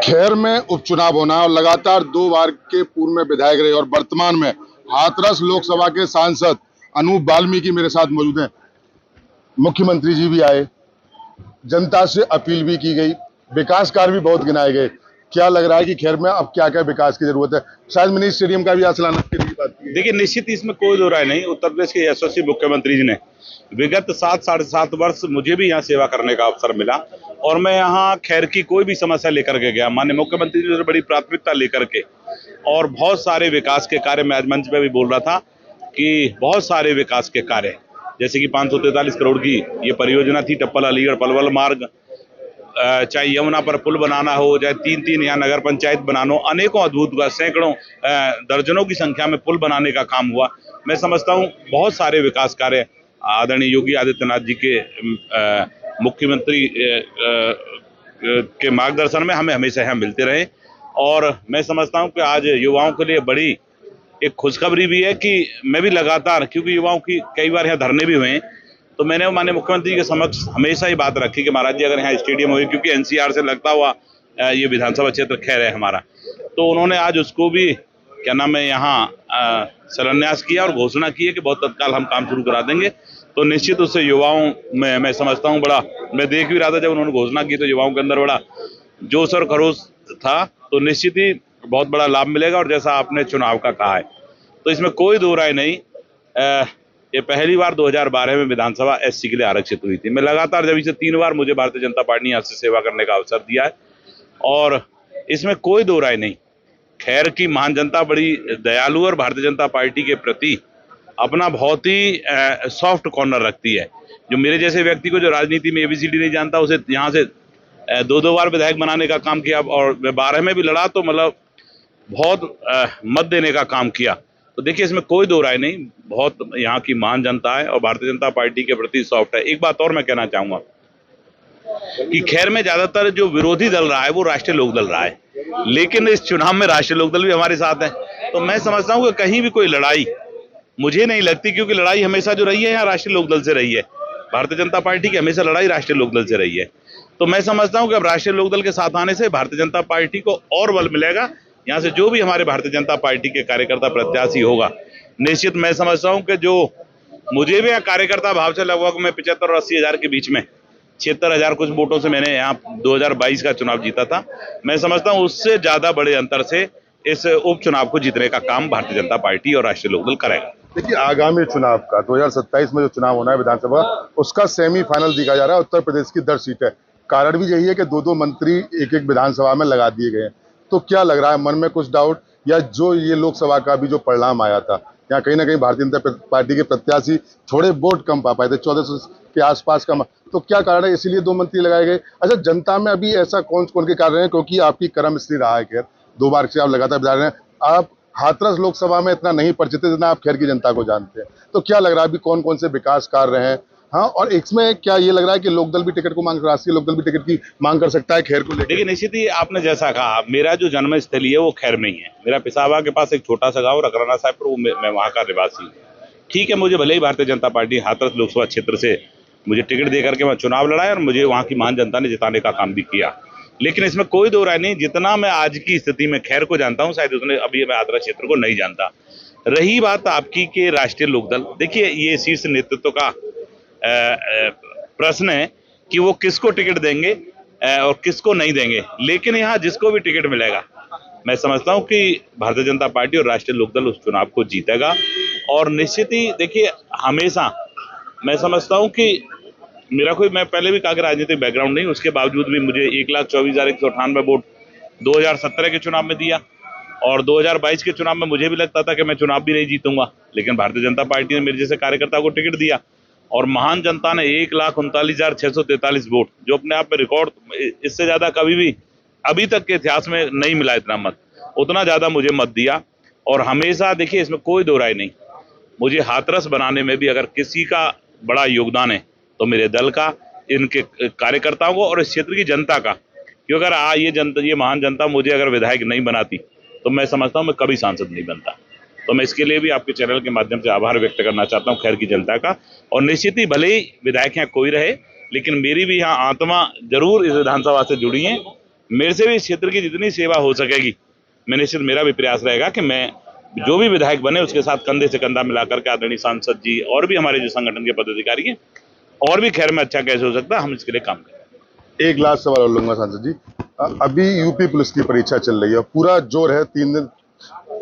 खैर में उपचुनाव होना और लगातार 2 बार के पूर्व में विधायक रहे और वर्तमान में हाथरस लोकसभा के सांसद अनूप वाल्मीकि मेरे साथ मौजूद हैं। मुख्यमंत्री जी भी आए, जनता से अपील भी की गई, विकास कार्य भी बहुत गिनाए गए। क्या लग रहा है कि खैर में अब क्या क्या विकास की जरूरत है? शायद मिनी स्टेडियम का भी आज लाना के लिए बात की। देखिए, निश्चित इसमें कोई दो राय नहीं। उत्तर प्रदेश के यशस्वी मुख्यमंत्री जी ने विगत 7 साढ़े 7 वर्ष मुझे भी यहाँ सेवा करने का अवसर मिला और मैं यहाँ खैर की कोई भी समस्या लेकर के गया, माननीय मुख्यमंत्री जी ने बड़ी प्राथमिकता लेकर के और बहुत सारे विकास के कार्य, मैं आज मंच पे भी बोल रहा था कि बहुत सारे विकास के कार्य, जैसे कि 543 करोड़ की ये परियोजना थी, टप्पल अलीगढ़ पलवल मार्ग, चाहे यमुना पर पुल बनाना हो, चाहे 3-3 यहाँ नगर पंचायत बनाना हो, अनेकों अद्भुत सैकड़ों दर्जनों की संख्या में पुल बनाने का काम हुआ। मैं समझता हूँ बहुत सारे विकास कार्य आदरणीय योगी आदित्यनाथ जी के मुख्यमंत्री के मार्गदर्शन में हमें हमेशा यहाँ मिलते रहे। और मैं समझता हूँ कि आज युवाओं के लिए बड़ी एक खुशखबरी भी है कि मैं भी लगातार, क्योंकि युवाओं की कई बार यहाँ धरने भी हुए हैं, तो मैंने माननीय मुख्यमंत्री के समक्ष हमेशा ही बात रखी कि महाराज जी अगर यहाँ स्टेडियम हो, क्योंकि एनसीआर से लगता हुआ ये विधानसभा क्षेत्र खैर है हमारा, तो उन्होंने आज उसको भी क्या नाम है यहाँ शिलान्यास किया और घोषणा की है कि बहुत तत्काल हम काम शुरू करा देंगे। तो निश्चित उससे युवाओं में मैं समझता हूँ बड़ा, मैं देख भी रहा था जब उन्होंने घोषणा की तो युवाओं के अंदर बड़ा जोश और खरोश था। तो निश्चित ही बहुत बड़ा लाभ मिलेगा। और जैसा आपने चुनाव का कहा है तो इसमें कोई दो राय नहीं, ये पहली बार 2012 में विधानसभा एससी के लिए आरक्षित हुई थी। मैं लगातार जब इसे 3 बार मुझे भारतीय जनता पार्टी ने यहाँ से सेवा करने का अवसर दिया है और इसमें कोई दो राय नहीं। खैर की महान जनता बड़ी दयालु और भारतीय जनता पार्टी के प्रति अपना बहुत ही सॉफ्ट कॉर्नर रखती है। जो मेरे जैसे व्यक्ति को जो राजनीति में एबीसीडी नहीं जानता, उसे यहाँ से 2 बार विधायक बनाने का काम किया और 12 में भी लड़ा, तो मतलब बहुत मत देने का काम किया। तो देखिए, इसमें कोई दो राय नहीं, बहुत यहाँ की महान जनता है और भारतीय जनता पार्टी के प्रति सॉफ्ट है। एक बात और मैं कहना चाहूंगा कि खैर में ज्यादातर जो विरोधी दल रहा है वो राष्ट्रीय लोकदल रहा है, लेकिन इस चुनाव में राष्ट्रीय लोकदल भी हमारे साथ है। तो मैं समझता हूँ कि कहीं भी कोई लड़ाई मुझे नहीं लगती, क्योंकि लड़ाई हमेशा जो रही है यहाँ राष्ट्रीय लोकदल से रही है। भारतीय जनता पार्टी की हमेशा लड़ाई राष्ट्रीय लोकदल से रही है। तो मैं समझता हूँ कि अब राष्ट्रीय लोकदल के साथ आने से भारतीय जनता पार्टी को और बल मिलेगा। यहाँ से जो भी हमारे भारतीय जनता पार्टी के कार्यकर्ता प्रत्याशी होगा, निश्चित मैं समझता हूँ कि जो मुझे भी यहाँ कार्यकर्ता भाव से लगभग मैं 75 और 80 हजार के बीच में 76,000 कुछ वोटों से मैंने यहाँ 2022 का चुनाव जीता था। मैं समझता हूँ उससे ज्यादा बड़े अंतर से इस उपचुनाव को जीतने का काम भारतीय जनता पार्टी और राष्ट्रीय लोकदल करेगा। देखिए, आगामी चुनाव का 2027 में जो चुनाव होना है विधानसभा, उसका सेमीफाइनल देखा जा रहा है। उत्तर प्रदेश की 10 सीट है। कारण भी यही है कि 2-2 मंत्री एक-एक विधानसभा में लगा दिए गए हैं। तो क्या लग रहा है, मन में कुछ डाउट, या जो ये लोकसभा का भी जो परिणाम आया था, यहाँ कहीं ना कहीं भारतीय जनता पार्टी के प्रत्याशी थोड़े वोट कम पा पाए थे, 1400 के आसपास कम, तो क्या कारण है इसीलिए 2 मंत्री लगाए गए? अच्छा, जनता में अभी ऐसा कौन कौन के कारण है? क्योंकि आपकी कर्म इसलिए रहा है, खैर 2 बार से आप लगातार बता रहे हैं, आप हाथरस लोकसभा में इतना नहीं परिचित है जितना आप खैर की जनता को जानते हैं। तो क्या लग रहा है अभी कौन कौन से विकास कार्य हैं? हाँ, और इसमें क्या ये लग रहा है कि लोकदल भी टिकट को मांग, राष्ट्रीय लोकदल भी टिकट की मांग कर सकता है खैर को लेकर? देखिए, निश्चित ही आपने जैसा कहा, मेरा जो जन्मस्थली है वो खैर में ही है। मेरा पिसावा के पास एक छोटा सा गाँव रकराना साहिबपुर, मैं वहाँ का निवासी हूँ। ठीक है, मुझे भले ही भारतीय जनता पार्टी हाथरस लोकसभा क्षेत्र से मुझे टिकट दे करके मैं चुनाव लड़ाया और मुझे वहाँ की महान जनता ने जिताने का काम भी किया, लेकिन इसमें कोई दो राय नहीं, जितना मैं आज की स्थिति में खैर को जानता हूँ शायद उतने अभी मैं हाथरस क्षेत्र को नहीं जानता। रही बात आपकी के राष्ट्रीय लोकदल, देखिए ये शीर्ष नेतृत्व का प्रश्न है कि वो किसको टिकट देंगे और किसको नहीं देंगे, लेकिन यहाँ जिसको भी टिकट मिलेगा मैं समझता हूँ कि भारतीय जनता पार्टी और राष्ट्रीय लोकदल उस चुनाव को जीतेगा। और निश्चित ही देखिए, हमेशा मैं समझता हूँ कि मेरा कोई, मैं पहले भी कहा कि राजनीतिक बैकग्राउंड नहीं, उसके बावजूद भी मुझे 1,24,198 वोट 2017 के चुनाव में दिया और 2022 के चुनाव में मुझे भी लगता था कि मैं चुनाव भी नहीं जीतूंगा, लेकिन भारतीय जनता पार्टी ने मेरे जैसे कार्यकर्ता को टिकट दिया और महान जनता ने 1,39,643 वोट, जो अपने आप में रिकॉर्ड, इससे ज्यादा कभी भी अभी तक के इतिहास में नहीं मिला इतना मत, उतना ज्यादा मुझे मत दिया। और हमेशा देखिए, इसमें कोई दो राय नहीं, मुझे हाथरस बनाने में भी अगर किसी का बड़ा योगदान है तो मेरे दल का, इनके कार्यकर्ताओं को और इस क्षेत्र की जनता का। क्योंकि अगर ये महान जनता मुझे अगर विधायक नहीं बनाती तो मैं समझता हूँ मैं कभी सांसद नहीं बनता। तो मैं इसके लिए भी आपके चैनल के माध्यम से आभार व्यक्त करना चाहता हूँ खैर की जनता का। और निश्चित ही भले ही विधायक यहाँ कोई रहे, लेकिन मेरी भी यहाँ आत्मा जरूर इस विधानसभा से जुड़ी है मेरे से भी इस क्षेत्र की जितनी सेवा हो सकेगी, मैं निश्चित, मेरा भी प्रयास रहेगा कि मैं जो भी विधायक बने उसके साथ कंधे से कंधा मिलाकर के आदरणीय सांसद जी और भी हमारे जो संगठन के पदाधिकारी हैं, और भी खैर में अच्छा कैसे हो सकता है, हम इसके लिए काम करें। एक लास्ट सवाल और लूंगा सांसद जी। अभी यूपी पुलिस की परीक्षा चल रही है, पूरा जोर है, 3 दिन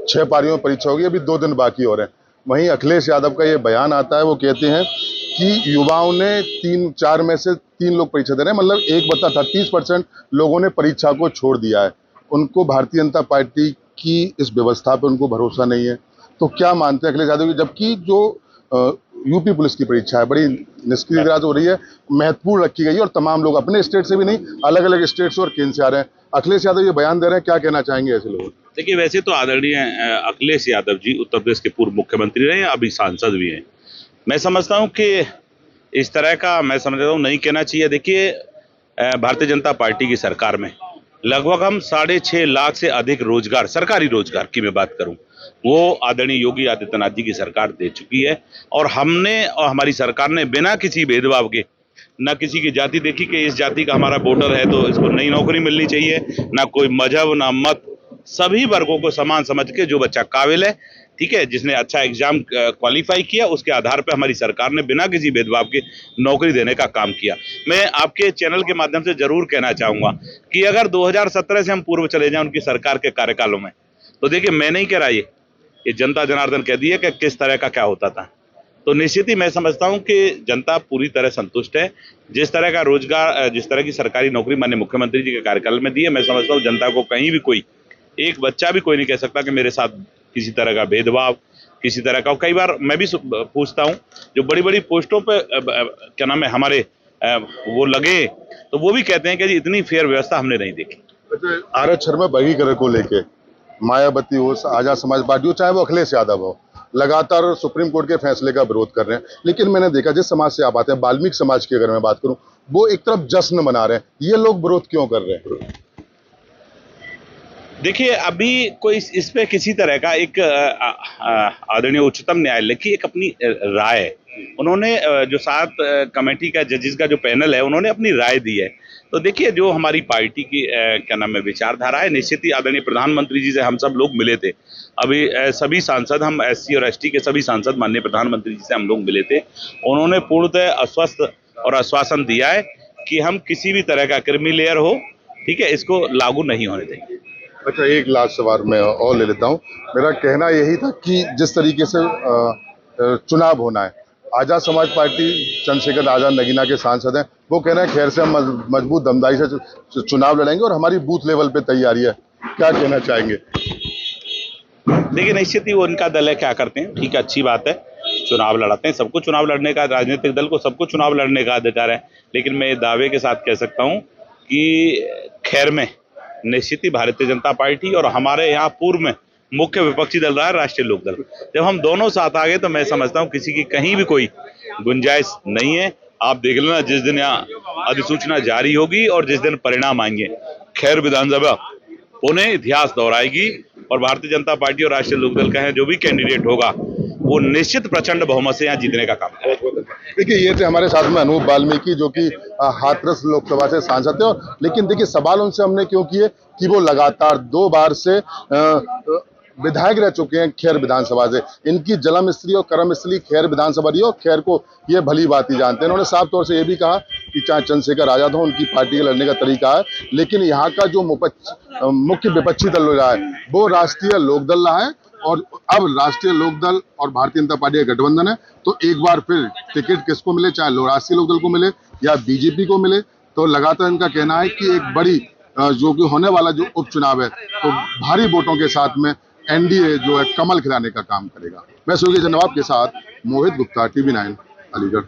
6 पारियों में परीक्षा होगी, अभी 2 दिन बाकी हो रहे हैं। वहीं अखिलेश यादव का ये बयान आता है, वो कहते हैं कि युवाओं ने 4 में से 3 लोग परीक्षा दे रहे हैं, मतलब 1/38% लोगों ने परीक्षा को छोड़ दिया है। उनको भारतीय जनता पार्टी की इस व्यवस्था पे उनको भरोसा नहीं है। तो क्या मानते हैं अखिलेश यादव की, जबकि जो यूपी पुलिस की परीक्षा है बड़ी निष्क्रिय तरह से हो रही है, महत्वपूर्ण रखी गई है और तमाम लोग अपने स्टेट से भी नहीं, अलग अलग स्टेट से और केंद्र से आ रहे हैं। अखिलेश यादव ये बयान दे रहे हैं, क्या कहना चाहेंगे ऐसे लोगों? देखिए, वैसे तो आदरणीय अखिलेश यादव जी उत्तर प्रदेश के पूर्व मुख्यमंत्री रहे, अभी सांसद भी हैं। मैं समझता हूं कि इस तरह का, मैं समझता हूं, नहीं कहना चाहिए। देखिए, भारतीय जनता पार्टी की सरकार में लगभग हम 6.5 लाख से अधिक रोजगार, सरकारी रोजगार की मैं बात करूं, वो आदरणीय योगी आदित्यनाथ जी की सरकार दे चुकी है। और हमने और हमारी सरकार ने बिना किसी भेदभाव के, न किसी की जाति देखी कि इस जाति का हमारा वोटर है तो इसको नई नौकरी मिलनी चाहिए, ना कोई मजहब ना मत, सभी वर्गों को समान समझ के जो बच्चा काबिल है, ठीक है, जिसने अच्छा एग्जाम क्वालिफाई किया, उसके आधार पर हमारी सरकार ने बिना किसी भेदभाव के नौकरी देने का काम किया। मैं आपके चैनल के माध्यम से जरूर कहना चाहूंगा कि अगर 2017 से हम पूर्व चले जाएं उनकी सरकार के कार्यकालों में, तो देखिए, मैं नहीं कह रहा, ये जनता जनार्दन कह दिए कि किस तरह का क्या होता था। तो निश्चित ही मैं समझता हूं कि जनता पूरी तरह संतुष्ट है। जिस तरह का रोजगार, जिस तरह की सरकारी नौकरी माननीय मुख्यमंत्री जी के कार्यकाल में दी है, मैं समझता हूं जनता को कहीं भी कोई एक बच्चा भी कोई नहीं कह सकता कि मेरे साथ किसी तरह का भेदभाव, किसी तरह का। कई बार मैं भी पूछता हूं, जो बड़ी बड़ी पोस्टों पे क्या नाम है हमारे वो लगे, तो वो भी कहते हैं कि जी इतनी फेयर व्यवस्था हमने नहीं देखी। आरक्षण में वर्गीकरण को लेके मायावती हो, आजाद समाज पार्टी हो, चाहे वो अखिलेश यादव हो, लगातार सुप्रीम कोर्ट के फैसले का विरोध कर रहे हैं। लेकिन मैंने देखा, जिस समाज से आप आते हैं, वाल्मीकि समाज की अगर मैं बात करूं, वो एक तरफ जश्न मना रहे हैं। ये लोग विरोध क्यों कर रहे हैं? देखिए, अभी कोई इस पे किसी तरह का एक आदरणीय उच्चतम न्यायालय की एक अपनी राय है, उन्होंने जो 7 कमेटी का जजेस का जो पैनल है, उन्होंने अपनी राय दी है। तो देखिए, जो हमारी पार्टी की क्या नाम है विचारधारा है, निश्चित ही आदरणीय प्रधानमंत्री जी से हम सब लोग मिले थे। अभी सभी सांसद, हम SC और ST के सभी सांसद माननीय प्रधानमंत्री जी से हम लोग मिले थे। उन्होंने पूर्णतः आश्वस्त और आश्वासन दिया है कि हम किसी भी तरह का क्रीमी लेयर हो, ठीक है, इसको लागू नहीं होने देंगे। अच्छा, एक लास्ट सवाल मैं और ले लेता हूँ। मेरा कहना यही था कि जिस तरीके से चुनाव होना है, आजाद समाज पार्टी चंद्रशेखर आजाद नगीना के सांसद हैं, वो कह रहे हैं खैर से हम मजबूत दमदारी से चुनाव लड़ेंगे और हमारी बूथ लेवल पे तैयारी है। क्या कहना चाहेंगे? देखिए, निश्चित ही वो उनका दल है, क्या करते हैं, ठीक है, अच्छी बात है, चुनाव लड़ाते हैं, सबको चुनाव लड़ने का, राजनीतिक दल को सबको चुनाव लड़ने का अधिकार है। लेकिन मैं दावे के साथ कह सकता हूं कि खैर में निश्चित ही भारतीय जनता पार्टी और हमारे यहाँ पूर्व में मुख्य विपक्षी दल रहा है राष्ट्रीय लोकदल, जब हम दोनों साथ आ गए तो मैं समझता हूँ किसी की कहीं भी कोई गुंजाइश नहीं है। आप देख लेना, जिस दिन यहाँ अधिसूचना जारी होगी और जिस दिन परिणाम आएंगे, खैर विधानसभा पुनः इतिहास दोहराएगी और भारतीय जनता पार्टी और राष्ट्रीय लोकदल का है जो भी कैंडिडेट होगा, वो निश्चित प्रचंड बहुमत से यहाँ जीतने का काम करेगा। देखिए, ये थे हमारे साथ में अनूप वाल्मीकि, जो कि हाथरस लोकसभा से सांसद थे। और लेकिन देखिए, सवाल उनसे हमने क्यों किए कि वो लगातार 2 बार से विधायक रह चुके हैं खैर विधानसभा से। इनकी जन्म स्थली और कर्म स्थली खैर विधानसभा रही, और खैर को ये भली बात ही जानते हैं। उन्होंने साफ तौर से ये भी कहा कि चाहे चंद्रशेखर आजाद हो, उनकी पार्टी के लड़ने का तरीका है, लेकिन यहाँ का जो मुख्य विपक्षी दल रहा है वो राष्ट्रीय लोकदल रहा है। और अब राष्ट्रीय लोकदल और भारतीय जनता पार्टी का गठबंधन है, तो एक बार फिर टिकट किसको मिले, चाहे राष्ट्रीय लोकदल को मिले या बीजेपी को मिले, तो लगातार इनका कहना है कि एक बड़ी जो कि होने वाला जो उपचुनाव है, तो भारी वोटों के साथ में NDA जो है कमल खिलाने का काम करेगा। मैं सूर्य नवाब के साथ मोहित गुप्ता, TV9 अलीगढ़।